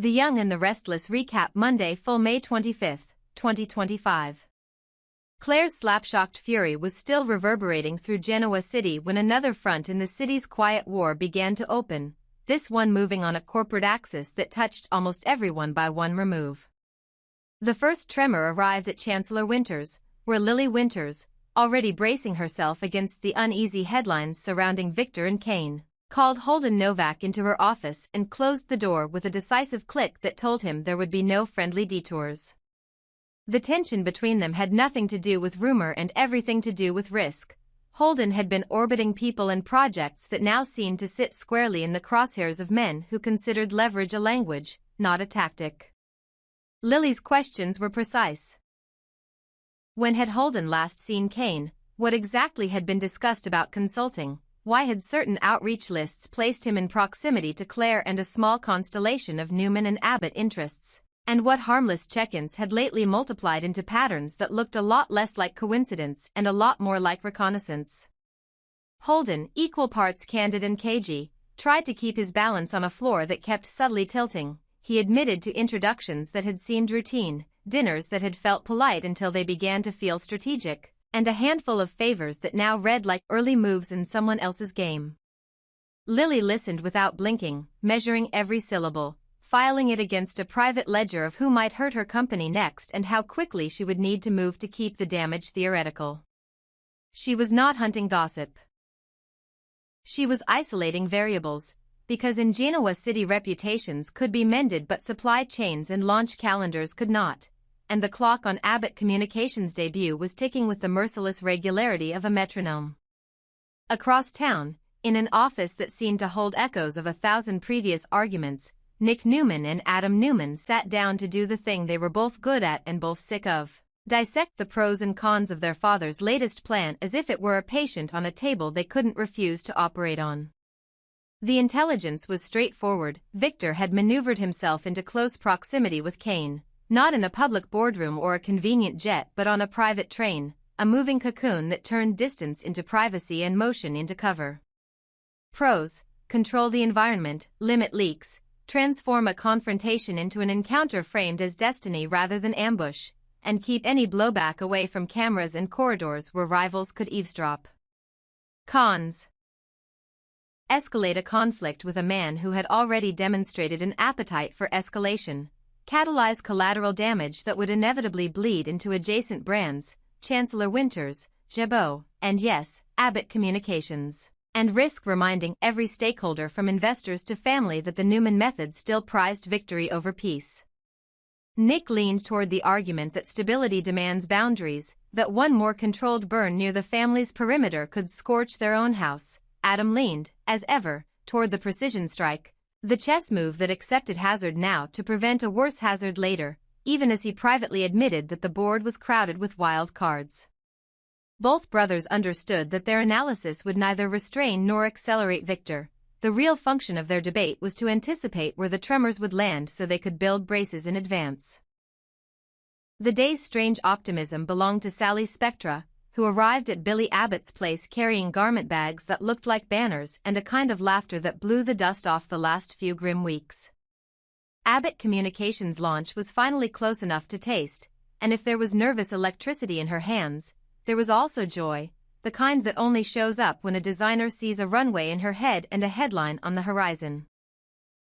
The Young and the Restless recap Monday, full May 25, 2025. Claire's slap-shocked fury was still reverberating through Genoa City when another front in the city's quiet war began to open, this one moving on a corporate axis that touched almost everyone by one remove. The first tremor arrived at Chancellor Winters, where Lily Winters, already bracing herself against the uneasy headlines surrounding Victor and Cain, called Holden Novak into her office and closed the door with a decisive click that told him there would be no friendly detours. The tension between them had nothing to do with rumor and everything to do with risk. Holden had been orbiting people and projects that now seemed to sit squarely in the crosshairs of men who considered leverage a language, not a tactic. Lily's questions were precise. When had Holden last seen Cain? What exactly had been discussed about consulting? Why had certain outreach lists placed him in proximity to Claire and a small constellation of Newman and Abbott interests? And what harmless check-ins had lately multiplied into patterns that looked a lot less like coincidence and a lot more like reconnaissance? Holden, equal parts candid and cagey, tried to keep his balance on a floor that kept subtly tilting. He admitted to introductions that had seemed routine, dinners that had felt polite until they began to feel strategic, and a handful of favors that now read like early moves in someone else's game. Lily listened without blinking, measuring every syllable, filing it against a private ledger of who might hurt her company next and how quickly she would need to move to keep the damage theoretical. She was not hunting gossip. She was isolating variables, because in Genoa City reputations could be mended but supply chains and launch calendars could not, and the clock on Abbott Communications' debut was ticking with the merciless regularity of a metronome. Across town, in an office that seemed to hold echoes of 1,000 previous arguments, Nick Newman and Adam Newman sat down to do the thing they were both good at and both sick of: dissect the pros and cons of their father's latest plan as if it were a patient on a table they couldn't refuse to operate on. The intelligence was straightforward. Victor had maneuvered himself into close proximity with Cain, not in a public boardroom or a convenient jet but on a private train, a moving cocoon that turned distance into privacy and motion into cover. Pros: control the environment, limit leaks, transform a confrontation into an encounter framed as destiny rather than ambush, and keep any blowback away from cameras and corridors where rivals could eavesdrop. Cons: escalate a conflict with a man who had already demonstrated an appetite for escalation, catalyze collateral damage that would inevitably bleed into adjacent brands, Chancellor Winters, Jabot, and yes, Abbott Communications, and risk reminding every stakeholder from investors to family that the Newman method still prized victory over peace. Nick leaned toward the argument that stability demands boundaries, that one more controlled burn near the family's perimeter could scorch their own house. Adam leaned, as ever, toward the precision strike, the chess move that accepted hazard now to prevent a worse hazard later, even as he privately admitted that the board was crowded with wild cards. Both brothers understood that their analysis would neither restrain nor accelerate Victor. The real function of their debate was to anticipate where the tremors would land so they could build braces in advance. The day's strange optimism belonged to Sally Spectra, who arrived at Billy Abbott's place carrying garment bags that looked like banners and a kind of laughter that blew the dust off the last few grim weeks. Abbott Communications' launch was finally close enough to taste, and if there was nervous electricity in her hands, there was also joy, the kind that only shows up when a designer sees a runway in her head and a headline on the horizon.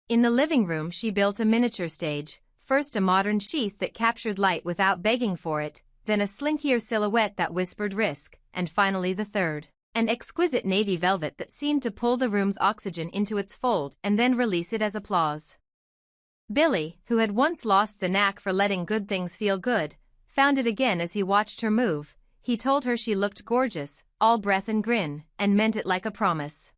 In the living room she built a miniature stage, first a modern sheath that captured light without begging for it, then a slinkier silhouette that whispered risk, and finally the third, an exquisite navy velvet that seemed to pull the room's oxygen into its fold and then release it as applause. Billy, who had once lost the knack for letting good things feel good, found it again as he watched her move. He told her she looked gorgeous, all breath and grin, and meant it like a promise.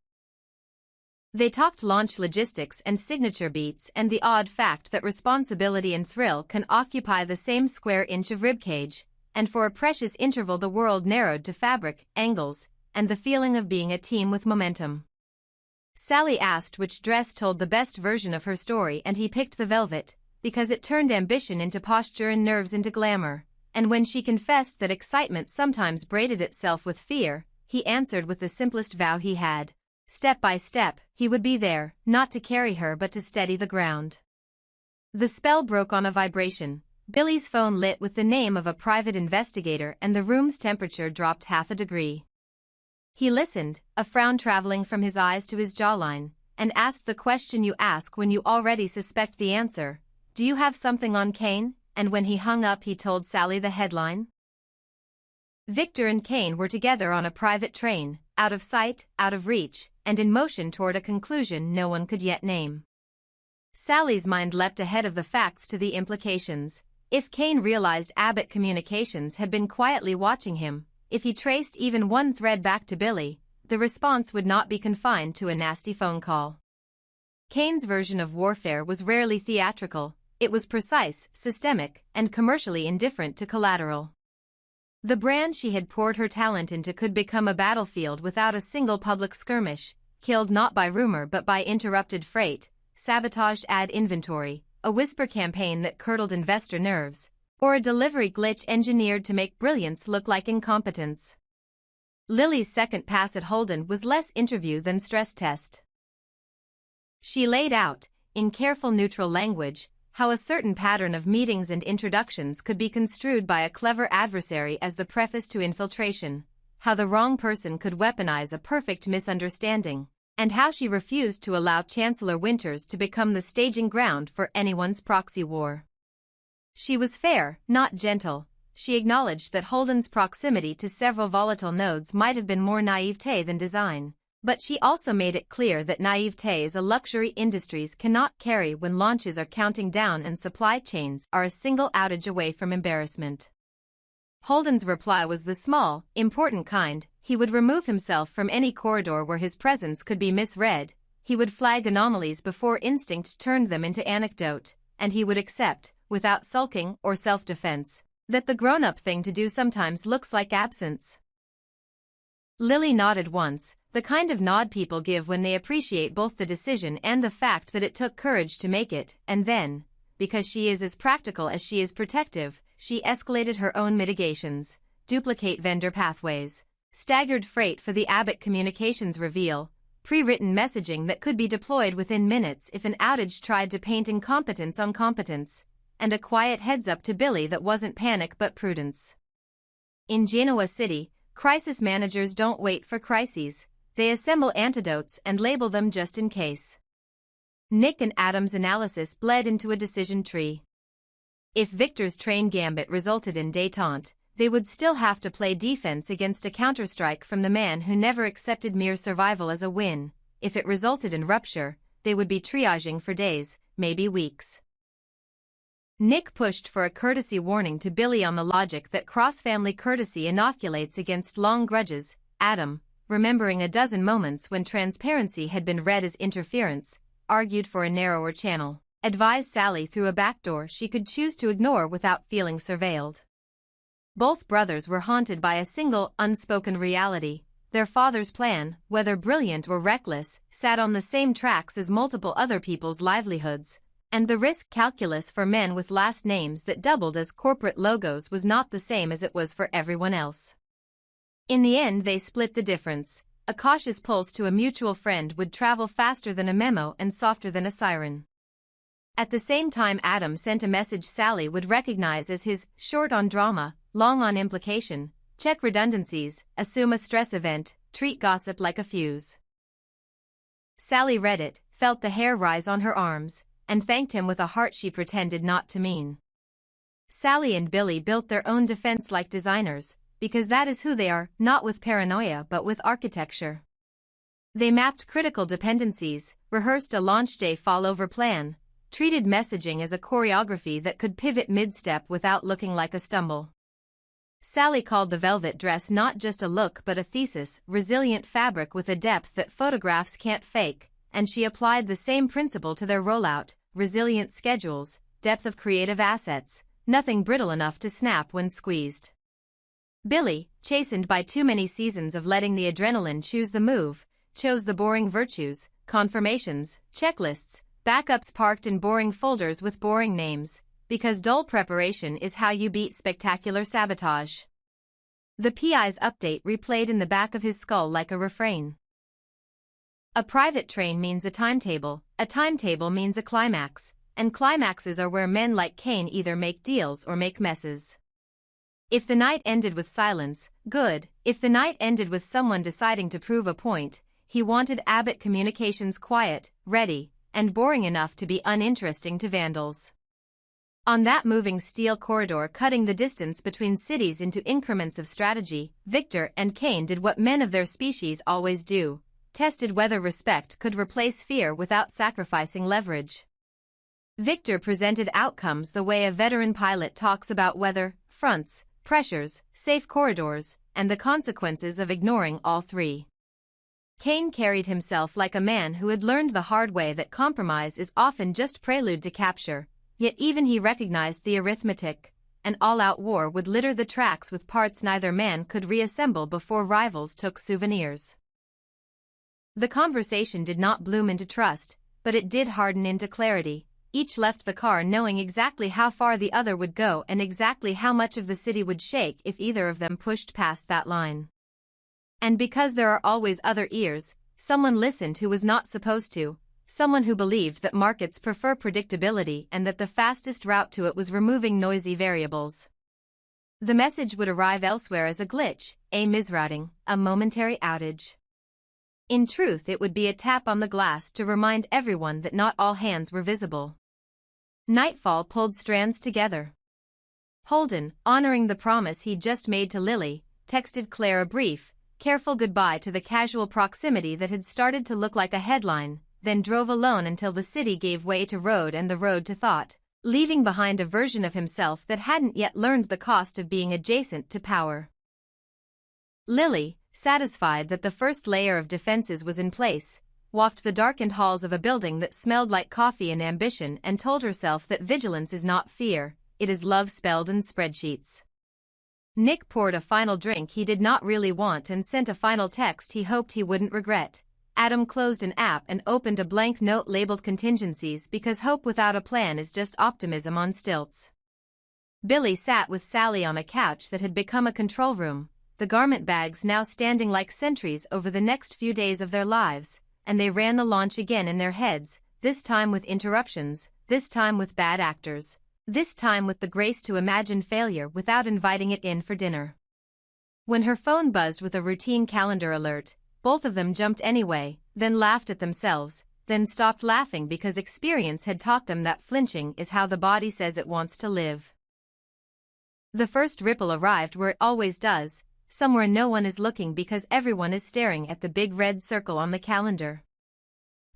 They talked launch logistics and signature beats and the odd fact that responsibility and thrill can occupy the same square inch of ribcage, and for a precious interval the world narrowed to fabric, angles, and the feeling of being a team with momentum. Sally asked which dress told the best version of her story and he picked the velvet, because it turned ambition into posture and nerves into glamour, and when she confessed that excitement sometimes braided itself with fear, he answered with the simplest vow he had. Step by step, he would be there, not to carry her but to steady the ground. The spell broke on a vibration. Billy's phone lit with the name of a private investigator and the room's temperature dropped half a degree. He listened, a frown traveling from his eyes to his jawline, and asked the question you ask when you already suspect the answer. Do you have something on Cain? And when he hung up he told Sally the headline. Victor and Cain were together on a private train, out of sight, out of reach, and in motion toward a conclusion no one could yet name. Sally's mind leapt ahead of the facts to the implications. If Cain realized Abbott Communications had been quietly watching him, if he traced even one thread back to Billy, the response would not be confined to a nasty phone call. Cain's version of warfare was rarely theatrical, it was precise, systemic, and commercially indifferent to collateral. The brand she had poured her talent into could become a battlefield without a single public skirmish, killed not by rumor but by interrupted freight, sabotaged ad inventory, a whisper campaign that curdled investor nerves, or a delivery glitch engineered to make brilliance look like incompetence. Lily's second pass at Holden was less interview than stress test. She laid out, in careful neutral language, how a certain pattern of meetings and introductions could be construed by a clever adversary as the preface to infiltration, how the wrong person could weaponize a perfect misunderstanding, and how she refused to allow Chancellor Winters to become the staging ground for anyone's proxy war. She was fair, not gentle. She acknowledged that Holden's proximity to several volatile nodes might have been more naivete than design, but she also made it clear that naivete is a luxury industries cannot carry when launches are counting down and supply chains are a single outage away from embarrassment. Holden's reply was the small, important kind. He would remove himself from any corridor where his presence could be misread, he would flag anomalies before instinct turned them into anecdote, and he would accept, without sulking or self-defense, that the grown-up thing to do sometimes looks like absence. Lily nodded once, the kind of nod people give when they appreciate both the decision and the fact that it took courage to make it, and then, because she is as practical as she is protective, she escalated her own mitigations, duplicate vendor pathways, staggered freight for the Abbott Communications reveal, pre-written messaging that could be deployed within minutes if an outage tried to paint incompetence on competence, and a quiet heads-up to Billy that wasn't panic but prudence. In Genoa City, crisis managers don't wait for crises, they assemble antidotes and label them just in case. Nick and Adam's analysis bled into a decision tree. If Victor's train gambit resulted in détente, they would still have to play defense against a counterstrike from the man who never accepted mere survival as a win. If it resulted in rupture, they would be triaging for days, maybe weeks. Nick pushed for a courtesy warning to Billy on the logic that cross-family courtesy inoculates against long grudges. Adam, remembering a dozen moments when transparency had been read as interference, argued for a narrower channel, advised Sally through a back door she could choose to ignore without feeling surveilled. Both brothers were haunted by a single, unspoken reality. Their father's plan, whether brilliant or reckless, sat on the same tracks as multiple other people's livelihoods, and the risk calculus for men with last names that doubled as corporate logos was not the same as it was for everyone else. In the end they split the difference. A cautious pulse to a mutual friend would travel faster than a memo and softer than a siren. At the same time Adam sent a message Sally would recognize as his short on drama, long on implication, check redundancies, assume a stress event, treat gossip like a fuse. Sally read it, felt the hair rise on her arms, and thanked him with a heart she pretended not to mean. Sally and Billy built their own defense like designers, because that is who they are, not with paranoia but with architecture. They mapped critical dependencies, rehearsed a launch day fallover plan, treated messaging as a choreography that could pivot mid-step without looking like a stumble. Sally called the velvet dress not just a look but a thesis, resilient fabric with a depth that photographs can't fake, and she applied the same principle to their rollout, resilient schedules, depth of creative assets, nothing brittle enough to snap when squeezed. Billy, chastened by too many seasons of letting the adrenaline choose the move, chose the boring virtues, confirmations, checklists, backups parked in boring folders with boring names, because dull preparation is how you beat spectacular sabotage. The PI's update replayed in the back of his skull like a refrain. A private train means a timetable means a climax, and climaxes are where men like Cain either make deals or make messes. If the night ended with silence, good. If the night ended with someone deciding to prove a point, he wanted Abbott communications quiet, ready, and boring enough to be uninteresting to vandals. On that moving steel corridor cutting the distance between cities into increments of strategy, Victor and Cain did what men of their species always do, tested whether respect could replace fear without sacrificing leverage. Victor presented outcomes the way a veteran pilot talks about weather, fronts, pressures, safe corridors, and the consequences of ignoring all three. Cain carried himself like a man who had learned the hard way that compromise is often just prelude to capture, yet even he recognized the arithmetic. An all-out war would litter the tracks with parts neither man could reassemble before rivals took souvenirs. The conversation did not bloom into trust, but it did harden into clarity. Each left the car knowing exactly how far the other would go and exactly how much of the city would shake if either of them pushed past that line. And because there are always other ears, someone listened who was not supposed to, someone who believed that markets prefer predictability and that the fastest route to it was removing noisy variables. The message would arrive elsewhere as a glitch, a misrouting, a momentary outage. In truth, it would be a tap on the glass to remind everyone that not all hands were visible. Nightfall pulled strands together. Holden, honoring the promise he'd just made to Lily, texted Claire a brief, careful goodbye to the casual proximity that had started to look like a headline, then drove alone until the city gave way to road and the road to thought, leaving behind a version of himself that hadn't yet learned the cost of being adjacent to power. Lily, satisfied that the first layer of defenses was in place, walked the darkened halls of a building that smelled like coffee and ambition and told herself that vigilance is not fear, it is love spelled in spreadsheets. Nick poured a final drink he did not really want and sent a final text he hoped he wouldn't regret. Adam closed an app and opened a blank note labeled contingencies because hope without a plan is just optimism on stilts. Billy sat with Sally on a couch that had become a control room, the garment bags now standing like sentries over the next few days of their lives, and they ran the launch again in their heads, this time with interruptions, this time with bad actors, this time with the grace to imagine failure without inviting it in for dinner. When her phone buzzed with a routine calendar alert, both of them jumped anyway, then laughed at themselves, then stopped laughing because experience had taught them that flinching is how the body says it wants to live. The first ripple arrived where it always does, somewhere no one is looking because everyone is staring at the big red circle on the calendar.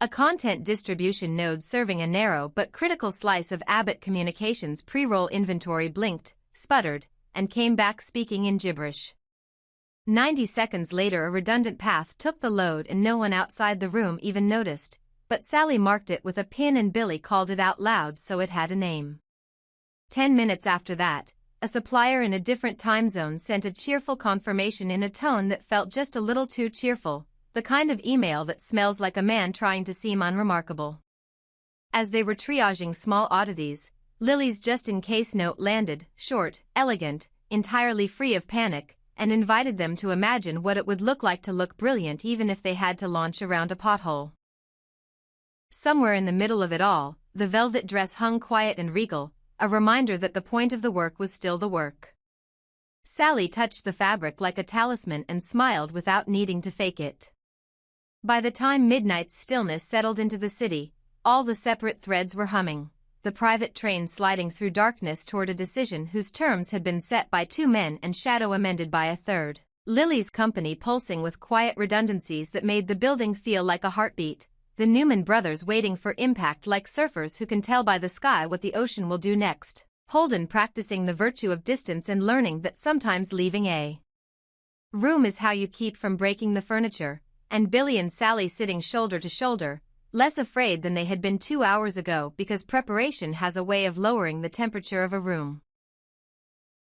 A content distribution node serving a narrow but critical slice of Abbott Communications pre-roll inventory blinked, sputtered, and came back speaking in gibberish. 90 seconds later a redundant path took the load and no one outside the room even noticed, but Sally marked it with a pin and Billy called it out loud so it had a name. 10 minutes after that, a supplier in a different time zone sent a cheerful confirmation in a tone that felt just a little too cheerful, the kind of email that smells like a man trying to seem unremarkable. As they were triaging small oddities, Lily's just-in-case note landed, short, elegant, entirely free of panic, and invited them to imagine what it would look like to look brilliant even if they had to launch around a pothole. Somewhere in the middle of it all, the velvet dress hung quiet and regal, a reminder that the point of the work was still the work. Sally touched the fabric like a talisman and smiled without needing to fake it. By the time midnight's stillness settled into the city, all the separate threads were humming, the private train sliding through darkness toward a decision whose terms had been set by two men and shadow amended by a third, Lily's company pulsing with quiet redundancies that made the building feel like a heartbeat, the Newman brothers waiting for impact like surfers who can tell by the sky what the ocean will do next, Holden practicing the virtue of distance and learning that sometimes leaving a room is how you keep from breaking the furniture, and Billy and Sally sitting shoulder to shoulder, less afraid than they had been 2 hours ago because preparation has a way of lowering the temperature of a room.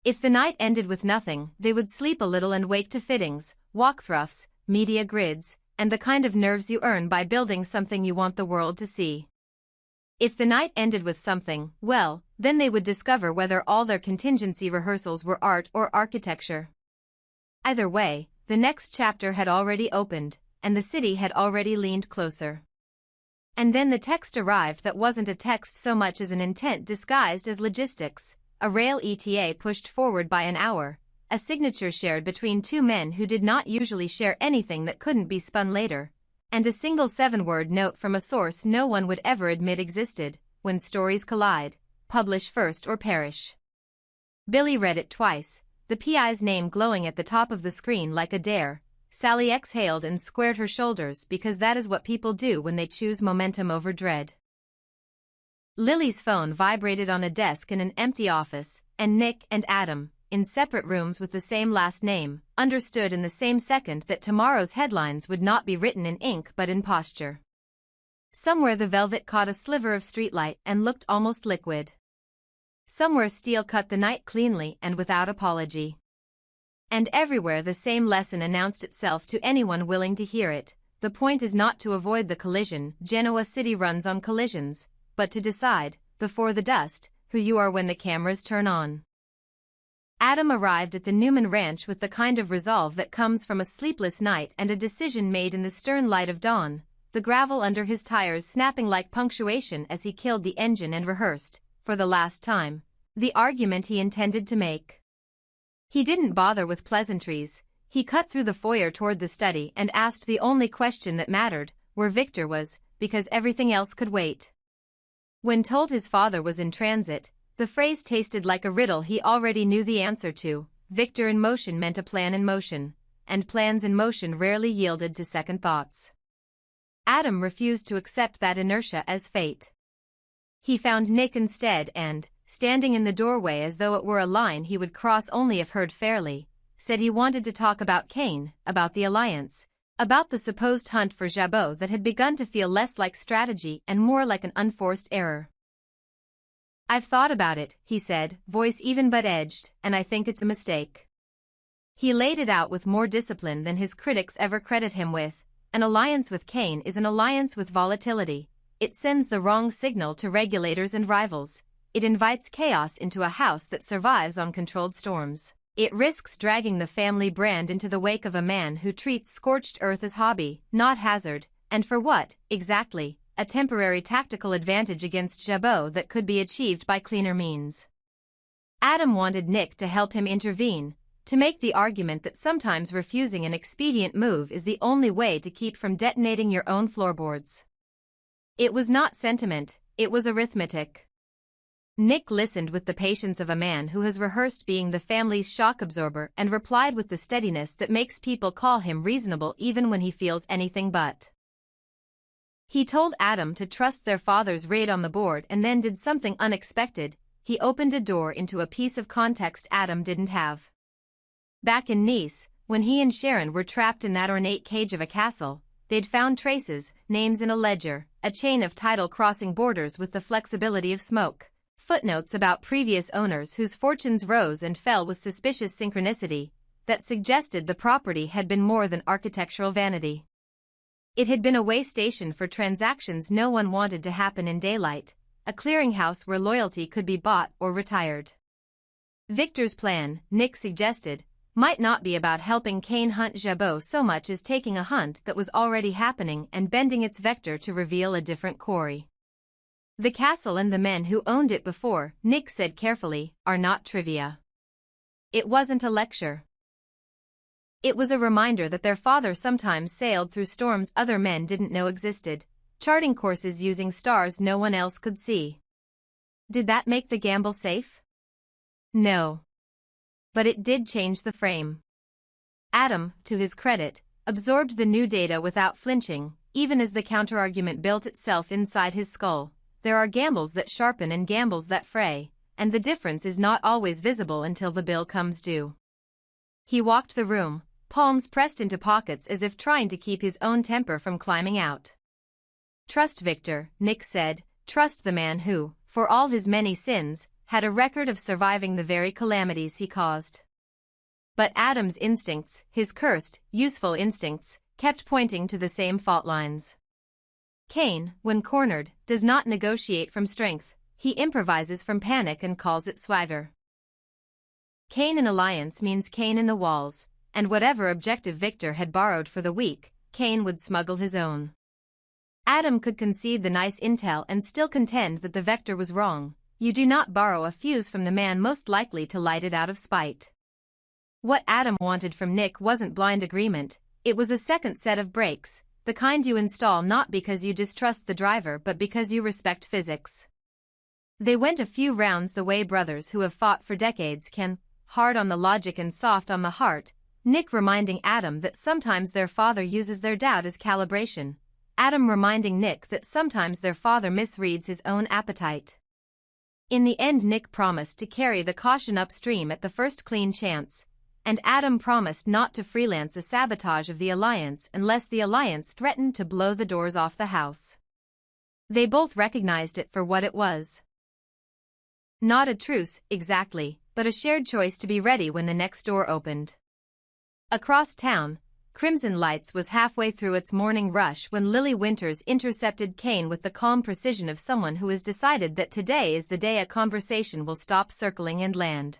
If the night ended with nothing, they would sleep a little and wake to fittings, walk-throughs, media grids, and the kind of nerves you earn by building something you want the world to see. If the night ended with something, well, then they would discover whether all their contingency rehearsals were art or architecture. Either way, the next chapter had already opened, and the city had already leaned closer. And then the text arrived that wasn't a text so much as an intent disguised as logistics, a rail ETA pushed forward by an hour, a signature shared between two men who did not usually share anything that couldn't be spun later, and a single 7-word note from a source no one would ever admit existed. When stories collide, publish first or perish. Billy read it twice, the PI's name glowing at the top of the screen like a dare. Sally exhaled and squared her shoulders because that is what people do when they choose momentum over dread. Lily's phone vibrated on a desk in an empty office, and Nick and Adam, in separate rooms with the same last name, understood in the same second that tomorrow's headlines would not be written in ink but in posture. Somewhere the velvet caught a sliver of streetlight and looked almost liquid. Somewhere steel cut the night cleanly and without apology. And everywhere the same lesson announced itself to anyone willing to hear it. The point is not to avoid the collision, Genoa City runs on collisions, but to decide, before the dust, who you are when the cameras turn on. Adam arrived at the Newman ranch with the kind of resolve that comes from a sleepless night and a decision made in the stern light of dawn, the gravel under his tires snapping like punctuation as he killed the engine and rehearsed, for the last time, the argument he intended to make. He didn't bother with pleasantries. He cut through the foyer toward the study and asked the only question that mattered, where Victor was, because everything else could wait. When told his father was in transit, the phrase tasted like a riddle he already knew the answer to. Victor in motion meant a plan in motion, and plans in motion rarely yielded to second thoughts. Adam refused to accept that inertia as fate. He found Nick instead and, standing in the doorway as though it were a line he would cross only if heard fairly, said he wanted to talk about Cain, about the alliance, about the supposed hunt for Jabot that had begun to feel less like strategy and more like an unforced error. "I've thought about it," he said, voice even but edged, "and I think it's a mistake." He laid it out with more discipline than his critics ever credit him with. An alliance with Cain is an alliance with volatility. It sends the wrong signal to regulators and rivals. It invites chaos into a house that survives on controlled storms. It risks dragging the family brand into the wake of a man who treats scorched earth as hobby, not hazard, and for what, exactly? A temporary tactical advantage against Jabot that could be achieved by cleaner means. Adam wanted Nick to help him intervene, to make the argument that sometimes refusing an expedient move is the only way to keep from detonating your own floorboards. It was not sentiment, it was arithmetic. Nick listened with the patience of a man who has rehearsed being the family's shock absorber and replied with the steadiness that makes people call him reasonable even when he feels anything but. He told Adam to trust their father's raid on the board and then did something unexpected. He opened a door into a piece of context Adam didn't have. Back in Nice, when he and Sharon were trapped in that ornate cage of a castle, they'd found traces, names in a ledger, a chain of title crossing borders with the flexibility of smoke, footnotes about previous owners whose fortunes rose and fell with suspicious synchronicity, that suggested the property had been more than architectural vanity. It had been a way station for transactions no one wanted to happen in daylight, a clearinghouse where loyalty could be bought or retired. Victor's plan, Nick suggested, might not be about helping Cain hunt Jabot so much as taking a hunt that was already happening and bending its vector to reveal a different quarry. The castle and the men who owned it before, Nick said carefully, are not trivia. It wasn't a lecture. It was a reminder that their father sometimes sailed through storms other men didn't know existed, charting courses using stars no one else could see. Did that make the gamble safe? No. But it did change the frame. Adam, to his credit, absorbed the new data without flinching, even as the counterargument built itself inside his skull. There are gambles that sharpen and gambles that fray, and the difference is not always visible until the bill comes due. He walked the room, palms pressed into pockets as if trying to keep his own temper from climbing out. Trust Victor, Nick said, trust the man who, for all his many sins, had a record of surviving the very calamities he caused. But Adam's instincts, his cursed, useful instincts, kept pointing to the same fault lines. Cain, when cornered, does not negotiate from strength, he improvises from panic and calls it swagger. Cain in alliance means Cain in the walls, and whatever objective Victor had borrowed for the week, Cain would smuggle his own. Adam could concede the nice intel and still contend that the vector was wrong. You do not borrow a fuse from the man most likely to light it out of spite. What Adam wanted from Nick wasn't blind agreement, it was a second set of brakes, the kind you install not because you distrust the driver but because you respect physics. They went a few rounds the way brothers who have fought for decades can, hard on the logic and soft on the heart, Nick reminding Adam that sometimes their father uses their doubt as calibration, Adam reminding Nick that sometimes their father misreads his own appetite. In the end, Nick promised to carry the caution upstream at the first clean chance, and Adam promised not to freelance a sabotage of the alliance unless the alliance threatened to blow the doors off the house. They both recognized it for what it was. Not a truce, exactly, but a shared choice to be ready when the next door opened. Across town, Crimson Lights was halfway through its morning rush when Lily Winters intercepted Cain with the calm precision of someone who has decided that today is the day a conversation will stop circling and land.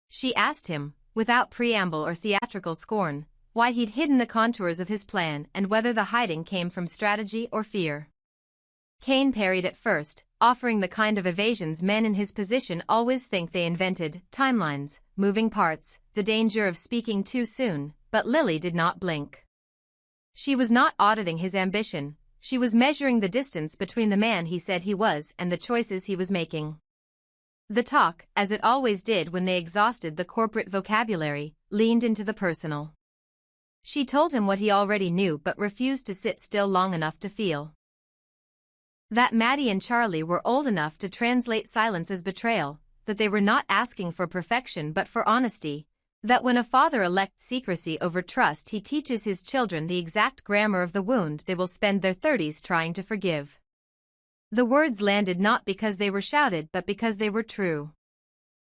She asked him, without preamble or theatrical scorn, why he'd hidden the contours of his plan and whether the hiding came from strategy or fear. Cain parried at first, offering the kind of evasions men in his position always think they invented: timelines, moving parts, the danger of speaking too soon, but Lily did not blink. She was not auditing his ambition, she was measuring the distance between the man he said he was and the choices he was making. The talk, as it always did when they exhausted the corporate vocabulary, leaned into the personal. She told him what he already knew but refused to sit still long enough to feel. That Maddie and Charlie were old enough to translate silence as betrayal, that they were not asking for perfection but for honesty, that when a father elects secrecy over trust he teaches his children the exact grammar of the wound they will spend their 30s trying to forgive. The words landed not because they were shouted but because they were true.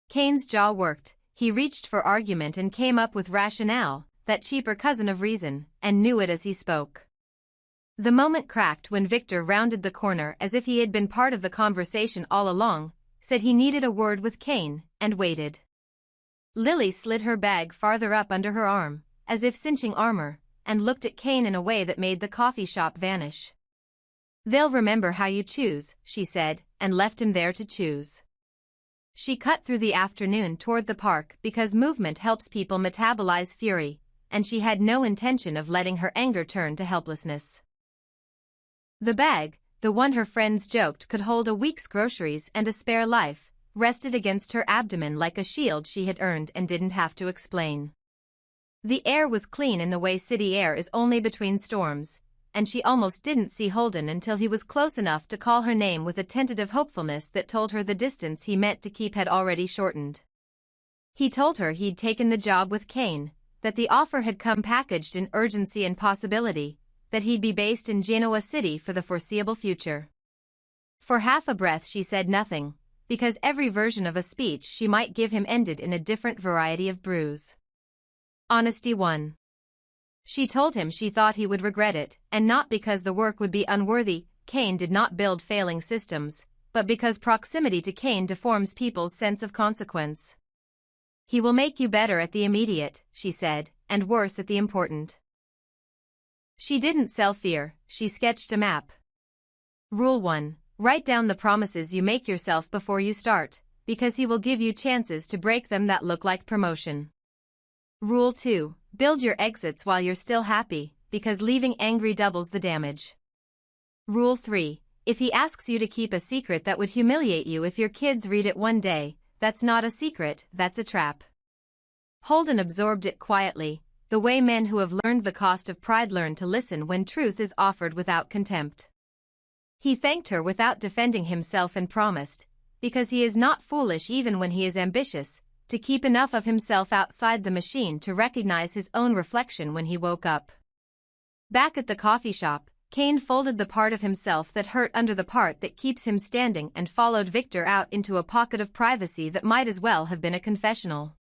Cain's jaw worked, he reached for argument and came up with rationale, that cheaper cousin of reason, and knew it as he spoke. The moment cracked when Victor rounded the corner as if he had been part of the conversation all along, said he needed a word with Cain, and waited. Lily slid her bag farther up under her arm, as if cinching armor, and looked at Cain in a way that made the coffee shop vanish. "They'll remember how you choose," she said, and left him there to choose. She cut through the afternoon toward the park because movement helps people metabolize fury, and she had no intention of letting her anger turn to helplessness. The bag, the one her friends joked could hold a week's groceries and a spare life, rested against her abdomen like a shield she had earned and didn't have to explain. The air was clean in the way city air is only between storms, and she almost didn't see Holden until he was close enough to call her name with a tentative hopefulness that told her the distance he meant to keep had already shortened. He told her he'd taken the job with Cain, that the offer had come packaged in urgency and possibility, that he'd be based in Genoa City for the foreseeable future. For half a breath she said nothing, because every version of a speech she might give him ended in a different variety of bruise. Honesty won. She told him she thought he would regret it, and not because the work would be unworthy. Cain did not build failing systems, but because proximity to Cain deforms people's sense of consequence. He will make you better at the immediate, she said, and worse at the important. She didn't sell fear, she sketched a map. Rule 1. Write down the promises you make yourself before you start, because he will give you chances to break them that look like promotion. Rule 2. Build your exits while you're still happy, because leaving angry doubles the damage. Rule 3. If he asks you to keep a secret that would humiliate you if your kids read it one day, that's not a secret, that's a trap. Holden absorbed it quietly, the way men who have learned the cost of pride learn to listen when truth is offered without contempt. He thanked her without defending himself and promised, because he is not foolish even when he is ambitious, to keep enough of himself outside the machine to recognize his own reflection when he woke up. Back at the coffee shop, Cain folded the part of himself that hurt under the part that keeps him standing and followed Victor out into a pocket of privacy that might as well have been a confessional.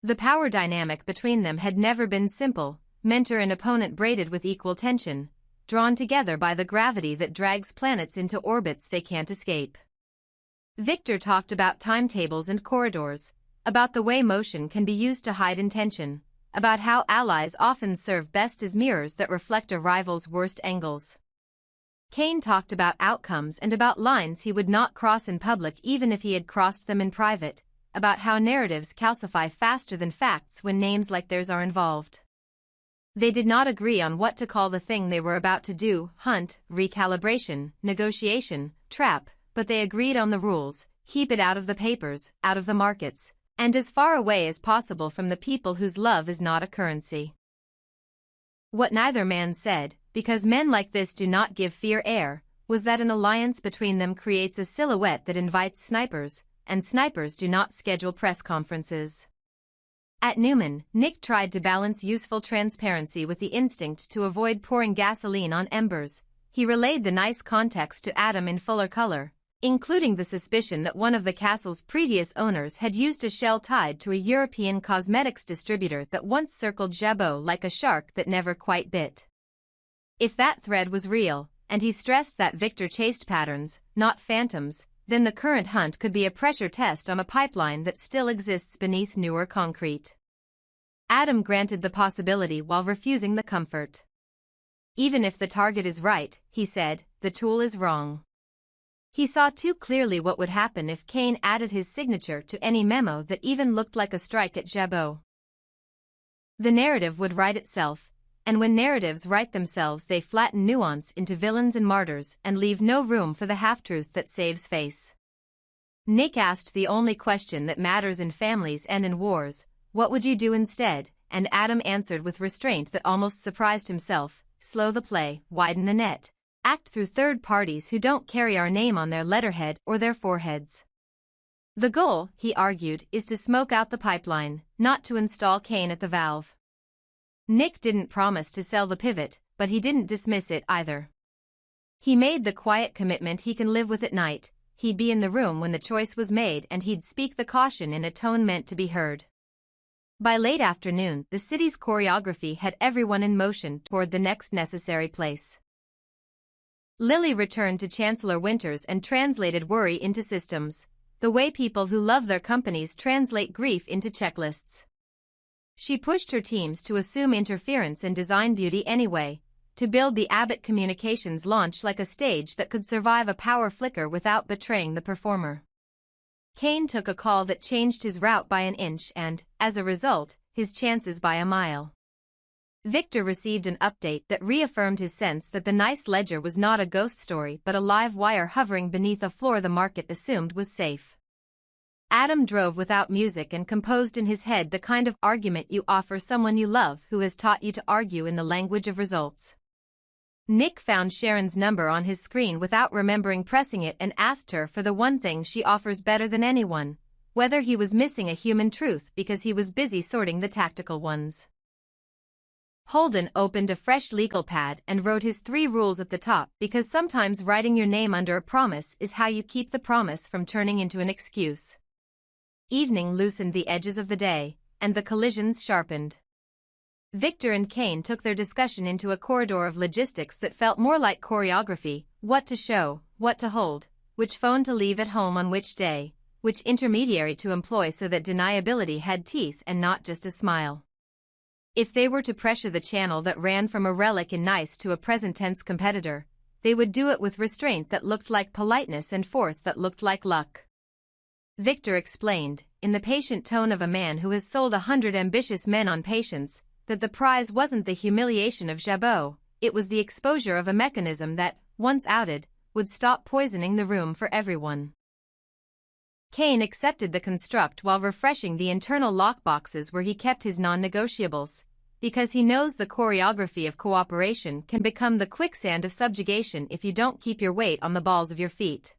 The power dynamic between them had never been simple, mentor and opponent braided with equal tension, drawn together by the gravity that drags planets into orbits they can't escape. Victor talked about timetables and corridors, about the way motion can be used to hide intention, about how allies often serve best as mirrors that reflect a rival's worst angles. Cain talked about outcomes and about lines he would not cross in public even if he had crossed them in private, about how narratives calcify faster than facts when names like theirs are involved. They did not agree on what to call the thing they were about to do: hunt, recalibration, negotiation, trap, but they agreed on the rules: keep it out of the papers, out of the markets, and as far away as possible from the people whose love is not a currency. What neither man said, because men like this do not give fear air, was that an alliance between them creates a silhouette that invites snipers, and snipers do not schedule press conferences. At Newman, Nick tried to balance useful transparency with the instinct to avoid pouring gasoline on embers. He relayed the nice context to Adam in fuller color, including the suspicion that one of the castle's previous owners had used a shell tied to a European cosmetics distributor that once circled Jabot like a shark that never quite bit. If that thread was real, and he stressed that Victor chased patterns, not phantoms, then the current hunt could be a pressure test on a pipeline that still exists beneath newer concrete. Adam granted the possibility while refusing the comfort. Even if the target is right, he said, the tool is wrong. He saw too clearly what would happen if Cain added his signature to any memo that even looked like a strike at Jabot. The narrative would write itself, and when narratives write themselves they flatten nuance into villains and martyrs and leave no room for the half-truth that saves face. Nick asked the only question that matters in families and in wars: what would you do instead? And Adam answered with restraint that almost surprised himself: slow the play, widen the net, act through third parties who don't carry our name on their letterhead or their foreheads. The goal, he argued, is to smoke out the pipeline, not to install Cain at the valve. Nick didn't promise to sell the pivot, but he didn't dismiss it either. He made the quiet commitment he can live with at night: he'd be in the room when the choice was made and he'd speak the caution in a tone meant to be heard. By late afternoon, the city's choreography had everyone in motion toward the next necessary place. Lily returned to Chancellor Winters and translated worry into systems, the way people who love their companies translate grief into checklists. She pushed her teams to assume interference and design beauty anyway, to build the Abbott Communications launch like a stage that could survive a power flicker without betraying the performer. Cain took a call that changed his route by an inch and, as a result, his chances by a mile. Victor received an update that reaffirmed his sense that the nice ledger was not a ghost story but a live wire hovering beneath a floor the market assumed was safe. Adam drove without music and composed in his head the kind of argument you offer someone you love who has taught you to argue in the language of results. Nick found Sharon's number on his screen without remembering pressing it and asked her for the one thing she offers better than anyone: whether he was missing a human truth because he was busy sorting the tactical ones. Holden opened a fresh legal pad and wrote his 3 rules at the top because sometimes writing your name under a promise is how you keep the promise from turning into an excuse. Evening loosened the edges of the day, and the collisions sharpened. Victor and Cain took their discussion into a corridor of logistics that felt more like choreography: what to show, what to hold, which phone to leave at home on which day, which intermediary to employ so that deniability had teeth and not just a smile. If they were to pressure the channel that ran from a relic in Nice to a present-tense competitor, they would do it with restraint that looked like politeness and force that looked like luck. Victor explained, in the patient tone of a man who has sold 100 ambitious men on patience, that the prize wasn't the humiliation of Jabot, it was the exposure of a mechanism that, once outed, would stop poisoning the room for everyone. Cain accepted the construct while refreshing the internal lockboxes where he kept his non-negotiables, because he knows the choreography of cooperation can become the quicksand of subjugation if you don't keep your weight on the balls of your feet.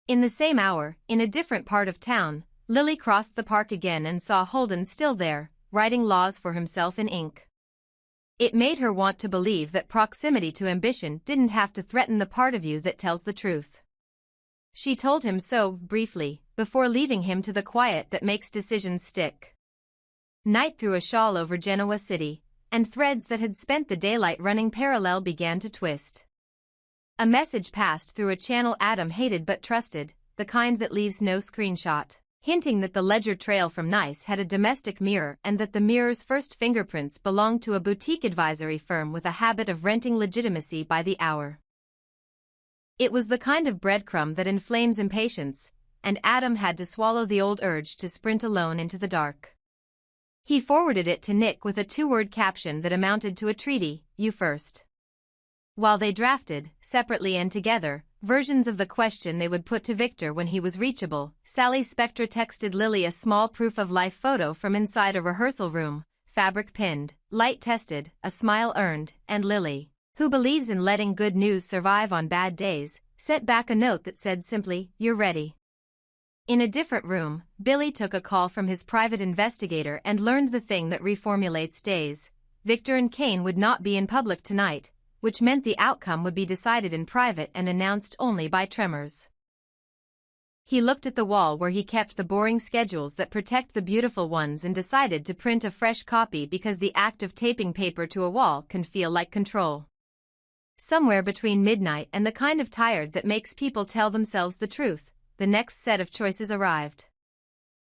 In the same hour, in a different part of town, Lily crossed the park again and saw Holden still there, writing laws for himself in ink. It made her want to believe that proximity to ambition didn't have to threaten the part of you that tells the truth. She told him so, briefly, before leaving him to the quiet that makes decisions stick. Night threw a shawl over Genoa City, and threads that had spent the daylight running parallel began to twist. A message passed through a channel Adam hated but trusted, the kind that leaves no screenshot, hinting that the ledger trail from Nice had a domestic mirror and that the mirror's first fingerprints belonged to a boutique advisory firm with a habit of renting legitimacy by the hour. It was the kind of breadcrumb that inflames impatience, and Adam had to swallow the old urge to sprint alone into the dark. He forwarded it to Nick with a 2-word caption that amounted to a treaty, "You first." While they drafted, separately and together, versions of the question they would put to Victor when he was reachable, Sally Spectra texted Lily a small proof-of-life photo from inside a rehearsal room, fabric-pinned, light-tested, a smile earned, and Lily, who believes in letting good news survive on bad days, sent back a note that said simply, "You're ready." In a different room, Billy took a call from his private investigator and learned the thing that reformulates days. Victor and Cain would not be in public tonight, which meant the outcome would be decided in private and announced only by tremors. He looked at the wall where he kept the boring schedules that protect the beautiful ones and decided to print a fresh copy because the act of taping paper to a wall can feel like control. Somewhere between midnight and the kind of tired that makes people tell themselves the truth, the next set of choices arrived.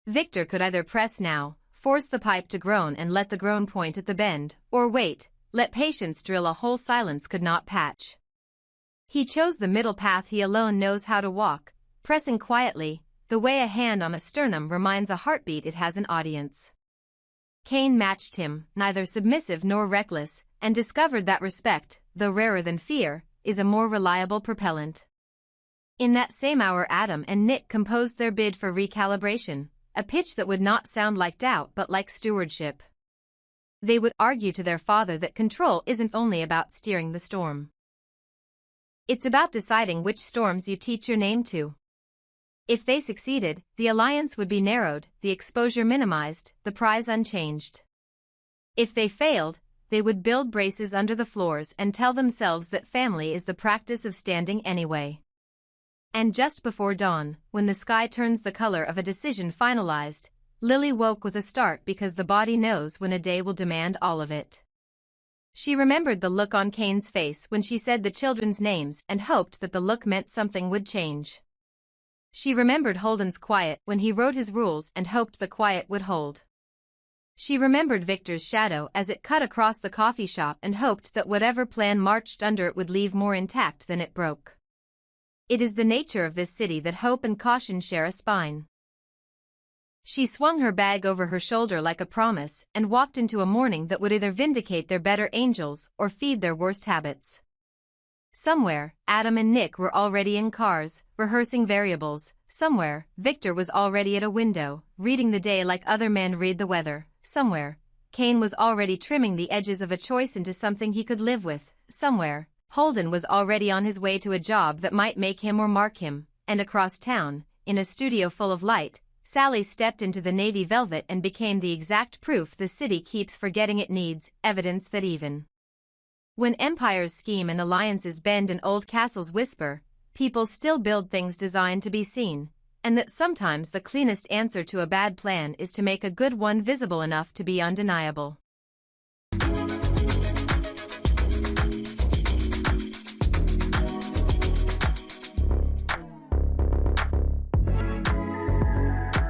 Victor could either press now, force the pipe to groan and let the groan point at the bend, or wait, let patience drill a hole silence could not patch. He chose the middle path he alone knows how to walk, pressing quietly, the way a hand on a sternum reminds a heartbeat it has an audience. Cain matched him, neither submissive nor reckless, and discovered that respect, though rarer than fear, is a more reliable propellant. In that same hour Adam and Nick composed their bid for recalibration, a pitch that would not sound like doubt but like stewardship. They would argue to their father that control isn't only about steering the storm. It's about deciding which storms you teach your name to. If they succeeded, the alliance would be narrowed, the exposure minimized, the prize unchanged. If they failed, they would build braces under the floors and tell themselves that family is the practice of standing anyway. And just before dawn, when the sky turns the color of a decision finalized, Lily woke with a start because the body knows when a day will demand all of it. She remembered the look on Cain's face when she said the children's names and hoped that the look meant something would change. She remembered Holden's quiet when he wrote his rules and hoped the quiet would hold. She remembered Victor's shadow as it cut across the coffee shop and hoped that whatever plan marched under it would leave more intact than it broke. It is the nature of this city that hope and caution share a spine. She swung her bag over her shoulder like a promise and walked into a morning that would either vindicate their better angels or feed their worst habits. Somewhere, Adam and Nick were already in cars, rehearsing variables. Somewhere, Victor was already at a window, reading the day like other men read the weather. Somewhere, Cain was already trimming the edges of a choice into something he could live with. Somewhere, Holden was already on his way to a job that might make him or mark him. And across town, in a studio full of light, Sally stepped into the navy velvet and became the exact proof the city keeps forgetting it needs, evidence that even when empires scheme and alliances bend and old castles whisper, people still build things designed to be seen, and that sometimes the cleanest answer to a bad plan is to make a good one visible enough to be undeniable.